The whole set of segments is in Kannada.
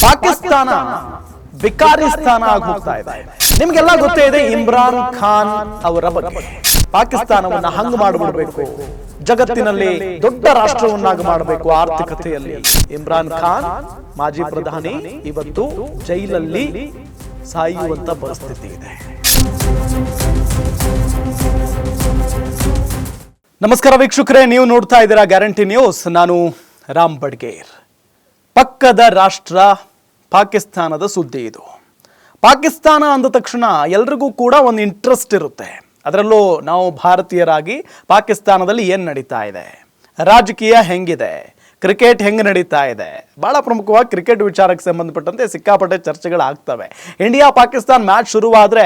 ಪಾಕಿಸ್ತಾನ ಬಿಕಾರಿಸ್ತಾನ ಆಗಿ ಹೋಗ್ತಾ ಇದೆ. ನಿಮ್ಗೆಲ್ಲ ಗೊತ್ತೇ ಇದೆ ಇಮ್ರಾನ್ ಖಾನ್ ಅವರ ಬಗ್ಗೆ. ಪಾಕಿಸ್ತಾನವನ್ನ ಹಂಗ್ ಮಾಡಿಬಿಡ್ಬೇಕು, ಜಗತ್ತಿನಲ್ಲಿ ದೊಡ್ಡ ರಾಷ್ಟ್ರವನ್ನಾಗಿ ಮಾಡಬೇಕು ಆರ್ಥಿಕತೆಯಲ್ಲಿ. ಇಮ್ರಾನ್ ಖಾನ್ ಮಾಜಿ ಪ್ರಧಾನಿ ಇವತ್ತು ಜೈಲಲ್ಲಿ ಸಾಯುವಂತ ಪರಿಸ್ಥಿತಿ ಇದೆ. ನಮಸ್ಕಾರ ವೀಕ್ಷಕರೇ, ನೀವು ನೋಡ್ತಾ ಇದ್ದೀರಾ ಗ್ಯಾರಂಟಿ ನ್ಯೂಸ್. ನಾನು ರಾಮ್ ಬಡ್ಗೇರ್. ಪಕ್ಕದ ರಾಷ್ಟ್ರ ಪಾಕಿಸ್ತಾನದ ಸುದ್ದಿ ಇದು. ಪಾಕಿಸ್ತಾನ ಅಂದ ತಕ್ಷಣ ಎಲ್ರಿಗೂ ಕೂಡ ಒಂದು ಇಂಟ್ರೆಸ್ಟ್ ಇರುತ್ತೆ. ಅದರಲ್ಲೂ ನಾವು ಭಾರತೀಯರಾಗಿ ಪಾಕಿಸ್ತಾನದಲ್ಲಿ ಏನು ನಡೀತಾ ಇದೆ, ರಾಜಕೀಯ ಹೆಂಗಿದೆ, ಕ್ರಿಕೆಟ್ ಹೆಂಗೆ ನಡೀತಾ ಇದೆ, ಭಾಳ ಪ್ರಮುಖವಾಗಿ ಕ್ರಿಕೆಟ್ ವಿಚಾರಕ್ಕೆ ಸಂಬಂಧಪಟ್ಟಂತೆ ಸಿಕ್ಕಾಪಟ್ಟೆ ಚರ್ಚೆಗಳಾಗ್ತವೆ. ಇಂಡಿಯಾ ಪಾಕಿಸ್ತಾನ ಮ್ಯಾಚ್ ಶುರುವಾದರೆ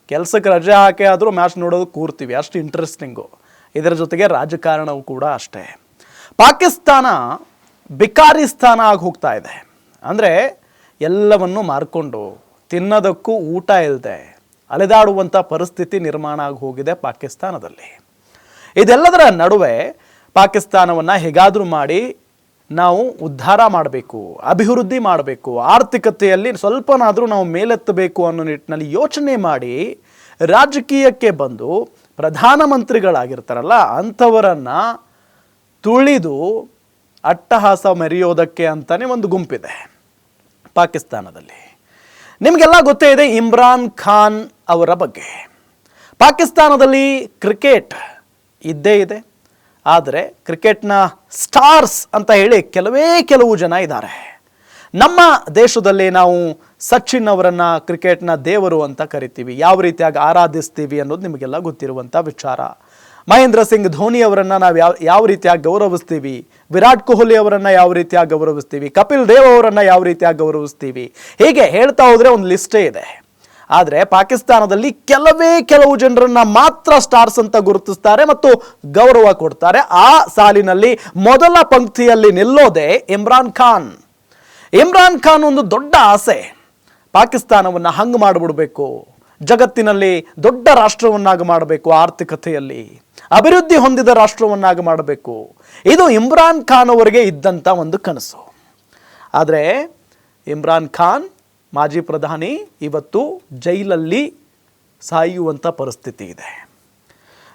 ಕೆಲಸಕ್ಕೆ ರಜೆ ಹಾಕಿ ಆದರೂ ಮ್ಯಾಚ್ ನೋಡೋದು ಕೂರ್ತೀವಿ, ಅಷ್ಟು ಇಂಟ್ರೆಸ್ಟಿಂಗು. ಇದರ ಜೊತೆಗೆ ರಾಜಕಾರಣವು ಕೂಡ ಅಷ್ಟೇ. ಪಾಕಿಸ್ತಾನ ಬಿಕಾರಿಸ್ತಾನ ಆಗಿ ಹೋಗ್ತಾ ಇದೆ. ಅಂದರೆ ಎಲ್ಲವನ್ನು ಮಾರ್ಕೊಂಡು ತಿನ್ನೋದಕ್ಕೂ ಊಟ ಇಲ್ಲದೆ ಅಲೆದಾಡುವಂಥ ಪರಿಸ್ಥಿತಿ ನಿರ್ಮಾಣ ಆಗಿ ಹೋಗಿದೆ ಪಾಕಿಸ್ತಾನದಲ್ಲಿ. ಇದೆಲ್ಲದರ ನಡುವೆ ಪಾಕಿಸ್ತಾನವನ್ನು ಹೇಗಾದರೂ ಮಾಡಿ ನಾವು ಉದ್ಧಾರ ಮಾಡಬೇಕು, ಅಭಿವೃದ್ಧಿ ಮಾಡಬೇಕು, ಆರ್ಥಿಕತೆಯಲ್ಲಿ ಸ್ವಲ್ಪನಾದರೂ ನಾವು ಮೇಲೆತ್ತಬೇಕು ಅನ್ನೋ ನಿಟ್ಟಿನಲ್ಲಿ ಯೋಚನೆ ಮಾಡಿ ರಾಜಕೀಯಕ್ಕೆ ಬಂದು ಪ್ರಧಾನಮಂತ್ರಿಗಳಾಗಿರ್ತಾರಲ್ಲ ಅಂಥವರನ್ನು ತುಳಿದು ಅಟ್ಟಹಾಸ ಮೆರೆಯೋದಕ್ಕೆ ಅಂತಲೇ ಒಂದು ಗುಂಪಿದೆ ಪಾಕಿಸ್ತಾನದಲ್ಲಿ. ನಿಮಗೆಲ್ಲ ಗೊತ್ತೇ ಇದೆ ಇಮ್ರಾನ್ ಖಾನ್ ಅವರ ಬಗ್ಗೆ. ಪಾಕಿಸ್ತಾನದಲ್ಲಿ ಕ್ರಿಕೆಟ್ ಇದ್ದೇ ಇದೆ. ಆದರೆ ಕ್ರಿಕೆಟ್ನ ಸ್ಟಾರ್ಸ್ ಅಂತ ಹೇಳಿ ಕೆಲವು ಜನ ಇದ್ದಾರೆ. ನಮ್ಮ ದೇಶದಲ್ಲಿ ನಾವು ಸಚಿನ್ ಅವರನ್ನು ಕ್ರಿಕೆಟ್ನ ದೇವರು ಅಂತ ಕರಿತೀವಿ, ಯಾವ ರೀತಿಯಾಗಿ ಆರಾಧಿಸ್ತೀವಿ ಅನ್ನೋದು ನಿಮಗೆಲ್ಲ ಗೊತ್ತಿರುವಂಥ ವಿಚಾರ. ಮಹೇಂದ್ರ ಸಿಂಗ್ ಧೋನಿ ಅವರನ್ನು ನಾವು ಯಾವ ರೀತಿಯಾಗಿ ಗೌರವಿಸ್ತೀವಿ, ವಿರಾಟ್ ಕೊಹ್ಲಿ ಅವರನ್ನು ಯಾವ ರೀತಿಯಾಗಿ ಗೌರವಿಸ್ತೀವಿ, ಕಪಿಲ್ ದೇವ್ ಅವರನ್ನು ಯಾವ ರೀತಿಯಾಗಿ ಗೌರವಿಸ್ತೀವಿ, ಹೀಗೆ ಹೇಳ್ತಾ ಹೋದರೆ ಒಂದು ಲಿಸ್ಟೇ ಇದೆ. ಆದರೆ ಪಾಕಿಸ್ತಾನದಲ್ಲಿ ಕೆಲವು ಜನರನ್ನ ಮಾತ್ರ ಸ್ಟಾರ್ಸ್ ಅಂತ ಗುರುತಿಸ್ತಾರೆ ಮತ್ತು ಗೌರವ ಕೊಡ್ತಾರೆ. ಆ ಸಾಲಿನಲ್ಲಿ ಮೊದಲ ಪಂಕ್ತಿಯಲ್ಲಿ ನಿಲ್ಲೋದೇ ಇಮ್ರಾನ್ ಖಾನ್. ಇಮ್ರಾನ್ ಖಾನ್ ಒಂದು ದೊಡ್ಡ ಆಸೆ, ಪಾಕಿಸ್ತಾನವನ್ನು ಹಂಗೆ ಮಾಡಿಬಿಡ್ಬೇಕು, ಜಗತ್ತಿನಲ್ಲಿ ದೊಡ್ಡ ರಾಷ್ಟ್ರವನ್ನಾಗಿ ಮಾಡಬೇಕು, ಆರ್ಥಿಕತೆಯಲ್ಲಿ ಅಭಿವೃದ್ಧಿ ಹೊಂದಿದ ರಾಷ್ಟ್ರವನ್ನಾಗಿ ಮಾಡಬೇಕು. ಇದು ಇಮ್ರಾನ್ ಖಾನ್ ಅವರಿಗೆ ಇದ್ದಂಥ ಒಂದು ಕನಸು. ಆದರೆ ಇಮ್ರಾನ್ ಖಾನ್ ಮಾಜಿ ಪ್ರಧಾನಿ ಇವತ್ತು ಜೈಲಲ್ಲಿ ಸಾಯುವಂಥ ಪರಿಸ್ಥಿತಿ ಇದೆ.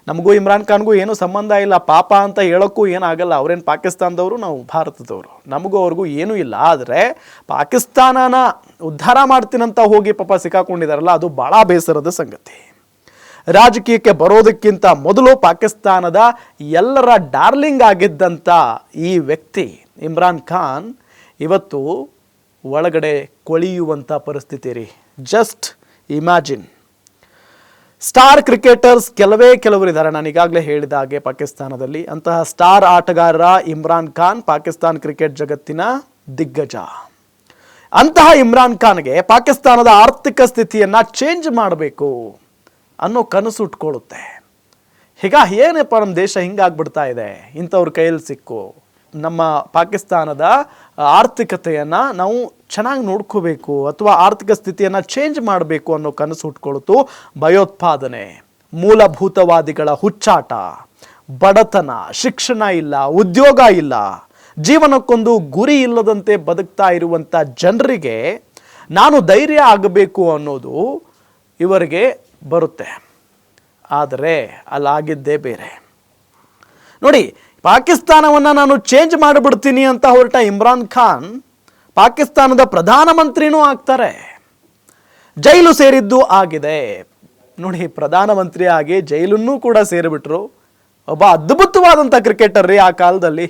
ನಮಗೂ ಇಮ್ರಾನ್ ಖಾನ್ಗೂ ಏನೂ ಸಂಬಂಧ ಇಲ್ಲ, ಪಾಪ ಅಂತ ಹೇಳೋಕ್ಕೂ ಏನಾಗಲ್ಲ. ಅವರೇನು ಪಾಕಿಸ್ತಾನದವರು, ನಾವು ಭಾರತದವರು, ನಮಗೂ ಅವ್ರಿಗೂ ಏನೂ ಇಲ್ಲ. ಆದರೆ ಪಾಕಿಸ್ತಾನನ ಉದ್ಧಾರ ಮಾಡ್ತೀನಂತ ಹೋಗಿ ಪಾಪ ಸಿಕ್ಕಾಕೊಂಡಿದ್ದಾರಲ್ಲ, ಅದು ಭಾಳ ಬೇಸರದ ಸಂಗತಿ. ರಾಜಕೀಯಕ್ಕೆ ಬರೋದಕ್ಕಿಂತ ಮೊದಲು ಪಾಕಿಸ್ತಾನದ ಎಲ್ಲರ ಡಾರ್ಲಿಂಗ್ ಆಗಿದ್ದಂಥ ಈ ವ್ಯಕ್ತಿ ಇಮ್ರಾನ್ ಖಾನ್ ಇವತ್ತು ಒಳಗಡೆ ಕೊಳೆಯುವಂಥ ಪರಿಸ್ಥಿತಿ ರೀ. Just imagine. ಸ್ಟಾರ್ ಕ್ರಿಕೆಟರ್ಸ್ ಕೆಲವರು ಇದ್ದಾರೆ. ನಾನು ಈಗಾಗಲೇ ಹೇಳಿದ ಹಾಗೆ ಪಾಕಿಸ್ತಾನದಲ್ಲಿ ಅಂತಹ ಸ್ಟಾರ್ ಆಟಗಾರರ ಇಮ್ರಾನ್ ಖಾನ್ ಪಾಕಿಸ್ತಾನ ಕ್ರಿಕೆಟ್ ಜಗತ್ತಿನ ದಿಗ್ಗಜ. ಅಂತಹ ಇಮ್ರಾನ್ ಖಾನ್ಗೆ ಪಾಕಿಸ್ತಾನದ ಆರ್ಥಿಕ ಸ್ಥಿತಿಯನ್ನು ಚೇಂಜ್ ಮಾಡಬೇಕು ಅನ್ನೋ ಕನಸು ಉಟ್ಕೊಳ್ಳುತ್ತೆ. ಏನಪ್ಪ ನಮ್ಮ ದೇಶ ಹಿಂಗಾಗ್ಬಿಡ್ತಾ ಇದೆ, ಇಂಥವ್ರ ಕೈಯಲ್ಲಿ ಸಿಕ್ಕು ನಮ್ಮ ಪಾಕಿಸ್ತಾನದ ಆರ್ಥಿಕತೆಯನ್ನು ನಾವು ಚೆನ್ನಾಗಿ ನೋಡ್ಕೋಬೇಕು ಅಥವಾ ಆರ್ಥಿಕ ಸ್ಥಿತಿಯನ್ನು ಚೇಂಜ್ ಮಾಡಬೇಕು ಅನ್ನೋ ಕನಸು ಹುಟ್ಕೊಳ್ತು. ಭಯೋತ್ಪಾದನೆ, ಮೂಲಭೂತವಾದಿಗಳ ಹುಚ್ಚಾಟ, ಬಡತನ, ಶಿಕ್ಷಣ ಇಲ್ಲ, ಉದ್ಯೋಗ ಇಲ್ಲ, ಜೀವನಕ್ಕೊಂದು ಗುರಿ ಇಲ್ಲದಂತೆ ಬದುಕ್ತಾ ಇರುವಂಥ ಜನರಿಗೆ ನಾನು ಧೈರ್ಯ ಆಗಬೇಕು ಅನ್ನೋದು ಇವರಿಗೆ ಬರುತ್ತೆ. ಆದರೆ ಅಲ್ಲಾಗಿದ್ದೇ ಬೇರೆ. ನೋಡಿ, ಪಾಕಿಸ್ತಾನವನ್ನು ನಾನು ಚೇಂಜ್ ಮಾಡಿಬಿಡ್ತೀನಿ ಅಂತ ಹೊರಟ ಇಮ್ರಾನ್ ಖಾನ್ ಪಾಕಿಸ್ತಾನದ ಪ್ರಧಾನಮಂತ್ರಿನೂ ಆಗ್ತಾರೆ. ಜೈಲು ಸೇರಿದ್ದು ಆಗಿದೆ. ನೋಡಿ, ಪ್ರಧಾನಮಂತ್ರಿ ಆಗಿ ಜೈಲನ್ನೂ ಕೂಡ ಸೇರಿಬಿಟ್ರು. ಒಬ್ಬ ಅದ್ಭುತವಾದಂಥ ಕ್ರಿಕೆಟರ್ ರೀ ಆ ಕಾಲದಲ್ಲಿ.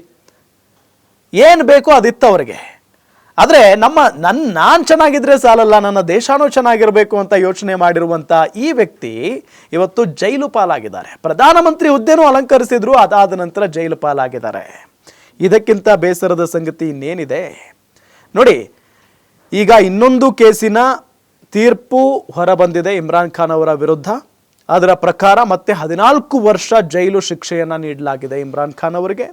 ಏನು ಬೇಕೋ ಅದಿತ್ತು ಅವರಿಗೆ. ಆದರೆ ನಾನು ಚೆನ್ನಾಗಿದ್ರೆ ಸಾಲಲ್ಲ, ನನ್ನ ದೇಶನೂ ಚೆನ್ನಾಗಿರಬೇಕು ಅಂತ ಯೋಚನೆ ಮಾಡಿರುವಂಥ ಈ ವ್ಯಕ್ತಿ ಇವತ್ತು ಜೈಲು ಪಾಲಾಗಿದ್ದಾರೆ. ಪ್ರಧಾನಮಂತ್ರಿ ಹುದ್ದೆನೂ ಅಲಂಕರಿಸಿದ್ರು, ಅದಾದ ನಂತರ ಜೈಲು ಪಾಲಾಗಿದ್ದಾರೆ. ಇದಕ್ಕಿಂತ ಬೇಸರದ ಸಂಗತಿ ಇನ್ನೇನಿದೆ ನೋಡಿ. ಈಗ ಇನ್ನೊಂದು ಕೇಸಿನ ತೀರ್ಪು ಹೊರಬಂದಿದೆ ಇಮ್ರಾನ್ ಖಾನ್ ಅವರ ವಿರುದ್ಧ. ಅದರ ಪ್ರಕಾರ ಮತ್ತೆ 14 ವರ್ಷ ಜೈಲು ಶಿಕ್ಷೆಯನ್ನು ನೀಡಲಾಗಿದೆ ಇಮ್ರಾನ್ ಖಾನ್ ಅವರಿಗೆ.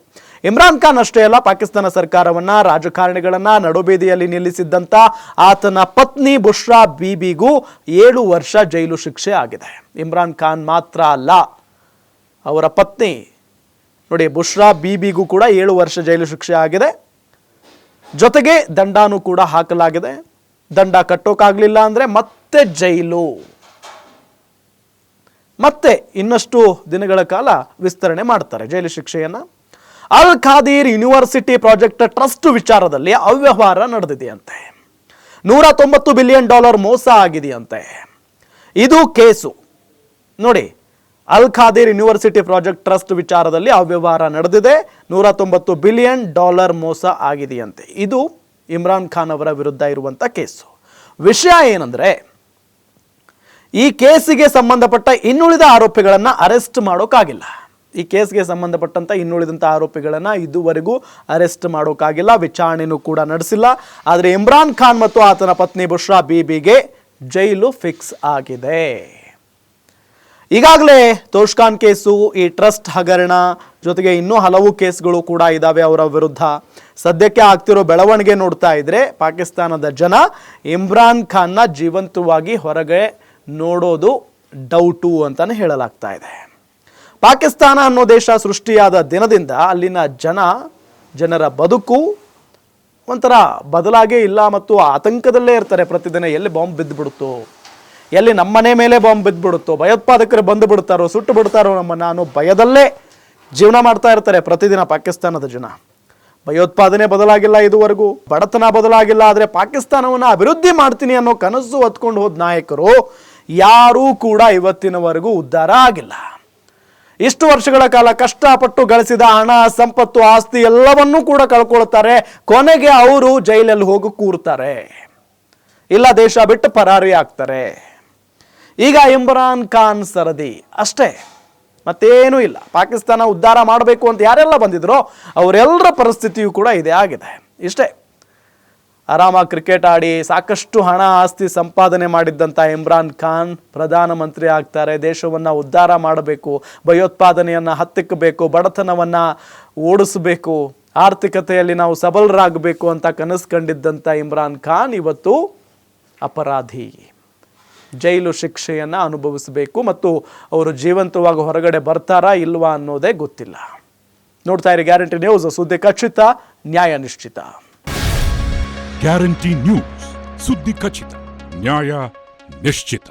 ಇಮ್ರಾನ್ ಖಾನ್ ಅಷ್ಟೇ ಅಲ್ಲ, ಪಾಕಿಸ್ತಾನ ಸರ್ಕಾರವನ್ನು, ರಾಜಕಾರಣಿಗಳನ್ನು ನಡುಬೀದಿಯಲ್ಲಿ ನಿಲ್ಲಿಸಿದ್ದಂಥ ಆತನ ಪತ್ನಿ ಬುಷ್ರಾ ಬೀಬಿಗೂ 7 ವರ್ಷ ಜೈಲು ಶಿಕ್ಷೆ ಆಗಿದೆ. ಇಮ್ರಾನ್ ಖಾನ್ ಮಾತ್ರ ಅಲ್ಲ, ಅವರ ಪತ್ನಿ ನೋಡಿ ಬುಷ್ರಾ ಬೀಬಿಗೂ ಕೂಡ 7 ವರ್ಷ ಜೈಲು ಶಿಕ್ಷೆ ಆಗಿದೆ. ಜೊತೆಗೆ ದಂಡನೂ ಕೂಡ ಹಾಕಲಾಗಿದೆ. ದಂಡ ಕಟ್ಟೋಕ್ಕಾಗಲಿಲ್ಲ ಅಂದರೆ ಮತ್ತೆ ಜೈಲು, ಮತ್ತೆ ಇನ್ನಷ್ಟು ದಿನಗಳ ಕಾಲ ವಿಸ್ತರಣೆ ಮಾಡ್ತಾರೆ ಜೈಲು ಶಿಕ್ಷೆಯನ್ನು. ಅಲ್ ಖಾದೀರ್ ಯೂನಿವರ್ಸಿಟಿ ಪ್ರಾಜೆಕ್ಟ್ ಟ್ರಸ್ಟ್ ವಿಚಾರದಲ್ಲಿ ಅವ್ಯವಹಾರ ನಡೆದಿದೆಯಂತೆ. $190 ಬಿಲಿಯನ್ ಮೋಸ ಆಗಿದೆಯಂತೆ. ಇದು ಕೇಸು ನೋಡಿ. ಅಲ್ ಖಾದೀರ್ ಯೂನಿವರ್ಸಿಟಿ ಪ್ರಾಜೆಕ್ಟ್ ಟ್ರಸ್ಟ್ ವಿಚಾರದಲ್ಲಿ ಅವ್ಯವಹಾರ ನಡೆದಿದೆ. $190 ಬಿಲಿಯನ್ ಮೋಸ ಆಗಿದೆಯಂತೆ. ಇದು ಇಮ್ರಾನ್ ಖಾನ್ ಅವರ ವಿರುದ್ಧ ಇರುವಂಥ ಕೇಸು. ವಿಷಯ ಏನಂದರೆ, ಈ ಕೇಸಿಗೆ ಸಂಬಂಧಪಟ್ಟ ಇನ್ನುಳಿದ ಆರೋಪಿಗಳನ್ನು ಅರೆಸ್ಟ್ ಮಾಡೋಕ್ಕಾಗಿಲ್ಲ. ಈ ಕೇಸ್ಗೆ ಸಂಬಂಧಪಟ್ಟಂಥ ಇನ್ನುಳಿದಂಥ ಆರೋಪಿಗಳನ್ನು ಇದುವರೆಗೂ ಅರೆಸ್ಟ್ ಮಾಡೋಕ್ಕಾಗಿಲ್ಲ, ವಿಚಾರಣೆಯೂ ಕೂಡ ನಡೆಸಿಲ್ಲ. ಆದರೆ ಇಮ್ರಾನ್ ಖಾನ್ ಮತ್ತು ಆತನ ಪತ್ನಿ ಬುಷ್ರಾ ಬೀಬಿಗೆ ಜೈಲು ಫಿಕ್ಸ್ ಆಗಿದೆ. ಈಗಾಗಲೇ ತೋಷ್ಖಾನ್ ಕೇಸು, ಈ ಟ್ರಸ್ಟ್ ಹಗರಣ ಜೊತೆಗೆ ಇನ್ನೂ ಹಲವು ಕೇಸ್ಗಳು ಕೂಡ ಇದ್ದಾವೆ ಅವರ ವಿರುದ್ಧ. ಸದ್ಯಕ್ಕೆ ಆಗ್ತಿರೋ ಬೆಳವಣಿಗೆ ನೋಡ್ತಾ ಇದ್ರೆ ಪಾಕಿಸ್ತಾನದ ಜನ ಇಮ್ರಾನ್ ಖಾನ್ನ ಜೀವಂತವಾಗಿ ಹೊರಗೆ ನೋಡೋದು ಡೌಟು ಅಂತಲೇ ಹೇಳಲಾಗ್ತಾ ಇದೆ. ಪಾಕಿಸ್ತಾನ ಅನ್ನೋ ದೇಶ ಸೃಷ್ಟಿಯಾದ ದಿನದಿಂದ ಅಲ್ಲಿನ ಜನರ ಬದುಕು ಒಂಥರ ಬದಲಾಗೇ ಇಲ್ಲ ಮತ್ತು ಆತಂಕದಲ್ಲೇ ಇರ್ತಾರೆ. ಪ್ರತಿದಿನ ಎಲ್ಲಿ ಬಾಂಬ್ ಬಿದ್ದುಬಿಡುತ್ತೋ, ಎಲ್ಲಿ ನಮ್ಮನೆ ಮೇಲೆ ಬಾಂಬ್ ಬಿದ್ದುಬಿಡುತ್ತೋ, ಭಯೋತ್ಪಾದಕರು ಬಂದು ಬಿಡ್ತಾರೋ, ಸುಟ್ಟು ಬಿಡ್ತಾರೋ ನಮ್ಮನ್ನು ಅನ್ನೋ ಭಯದಲ್ಲೇ ಜೀವನ ಮಾಡ್ತಾ ಇರ್ತಾರೆ ಪ್ರತಿದಿನ ಪಾಕಿಸ್ತಾನದ ಜನ. ಭಯೋತ್ಪಾದನೆ ಬದಲಾಗಿಲ್ಲ, ಇದುವರೆಗೂ ಬಡತನ ಬದಲಾಗಿಲ್ಲ. ಆದರೆ ಪಾಕಿಸ್ತಾನವನ್ನು ಅಭಿವೃದ್ಧಿ ಮಾಡ್ತೀನಿ ಅನ್ನೋ ಕನಸು ಹೊತ್ಕೊಂಡು ಹೋದ ನಾಯಕರು ಯಾರೂ ಕೂಡ ಇವತ್ತಿನವರೆಗೂ ಉದ್ಧಾರ ಆಗಿಲ್ಲ. ಇಷ್ಟು ವರ್ಷಗಳ ಕಾಲ ಕಷ್ಟಪಟ್ಟು ಗಳಿಸಿದ ಹಣ, ಸಂಪತ್ತು, ಆಸ್ತಿ ಎಲ್ಲವನ್ನೂ ಕೂಡ ಕಳ್ಕೊಳ್ತಾರೆ. ಕೊನೆಗೆ ಅವರು ಜೈಲಲ್ಲಿ ಹೋಗಿ ಕೂರ್ತಾರೆ, ಇಲ್ಲ ದೇಶ ಬಿಟ್ಟು ಪರಾರಿ ಆಗ್ತಾರೆ. ಈಗ ಇಮ್ರಾನ್ ಖಾನ್ ಸರದಿ ಅಷ್ಟೇ, ಮತ್ತೇನೂ ಇಲ್ಲ. ಪಾಕಿಸ್ತಾನ ಉದ್ಧಾರ ಮಾಡಬೇಕು ಅಂತ ಯಾರೆಲ್ಲ ಬಂದಿದ್ರೋ ಅವರೆಲ್ಲರ ಪರಿಸ್ಥಿತಿಯೂ ಕೂಡ ಇದೇ ಆಗಿದೆ. ಇಷ್ಟೇ, ಆರಾಮಾಗಿ ಕ್ರಿಕೆಟ್ ಆಡಿ ಸಾಕಷ್ಟು ಹಣ ಆಸ್ತಿ ಸಂಪಾದನೆ ಮಾಡಿದ್ದಂಥ ಇಮ್ರಾನ್ ಖಾನ್ ಪ್ರಧಾನಮಂತ್ರಿ ಆಗ್ತಾರೆ. ದೇಶವನ್ನು ಉದ್ಧಾರ ಮಾಡಬೇಕು, ಭಯೋತ್ಪಾದನೆಯನ್ನು ಹತ್ತಿಕ್ಕಬೇಕು, ಬಡತನವನ್ನು ಓಡಿಸಬೇಕು, ಆರ್ಥಿಕತೆಯಲ್ಲಿ ನಾವು ಸಬಲರಾಗಬೇಕು ಅಂತ ಕನಸು ಕಂಡಿದ್ದಂಥ ಇಮ್ರಾನ್ ಖಾನ್ ಇವತ್ತು ಅಪರಾಧಿ. ಜೈಲು ಶಿಕ್ಷೆಯನ್ನು ಅನುಭವಿಸಬೇಕು ಮತ್ತು ಅವರು ಜೀವಂತವಾಗಿ ಹೊರಗಡೆ ಬರ್ತಾರಾ ಇಲ್ವಾ ಅನ್ನೋದೇ ಗೊತ್ತಿಲ್ಲ. ನೋಡ್ತಾ ಇರಿ ಗ್ಯಾರಂಟಿ ನ್ಯೂಸ್, ಸುದ್ದಿ ಖಚಿತ, ನ್ಯಾಯ ನಿಶ್ಚಿತ. ಗ್ಯಾರಂಟಿ ನ್ಯೂಸ್, ಸುದ್ದಿ ಖಚಿತ, ನ್ಯಾಯ ನಿಶ್ಚಿತ.